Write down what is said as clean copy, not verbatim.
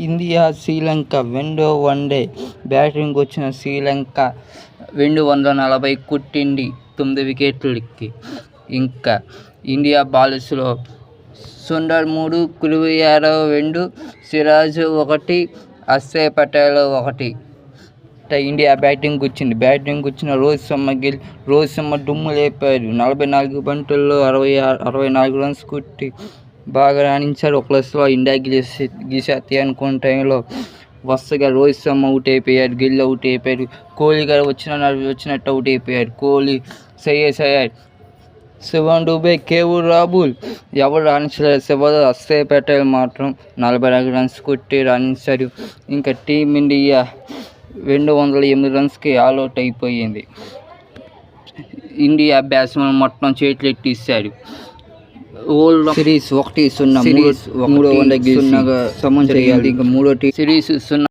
India Sri Lanka రెండో one day batting వచ్చిన శ్రీలంక 240 కొట్టింది 9 వికెట్లకి. ఇంకా ఇండియా బౌలర్స్లో సుందర్ 3, కుల్దీప్ యాదవ్ 2, సిరాజ్ 1, అక్షర్ పటేల్ 1. ఇండియా బ్యాటింగ్ వచ్చిన రోహిత్ శర్మ దుమ్ము లేపాడు. 44 బంతుల్లో 64 రన్స్ కొట్టి బాగా రాణించాడు. ఒక ప్లస్లో ఇండియా గెలిచేస్తే అనుకున్న టైంలో వరుసగా రోహిత్ శర్మ అవుట్ అయిపోయాడు, గిల్ అవుట్ అయిపోయాడు, కోహ్లీ గారు వచ్చినట్టు అవుట్ అయిపోయాడు. కోహ్లీ, శ్రేయస్ అయ్యర్, శివన్ దుబే, కేఎల్ రాహుల్ ఎవరు రాణించలేదు. చివరి అక్షర్ పటేల్ మాత్రం 44 రన్స్ కొట్టి రాణించాడు. ఇంకా టీమిండియా 208 రన్స్కి ఆల్అవుట్ అయిపోయింది. ఇండియా బ్యాట్స్మెన్ మొత్తం చేతులు ఎత్తేసాడు. సిరీస్ 1-0 మూడో వన్డే సమం చేయాలి. ఇంకా మూడో సిరీస్ 0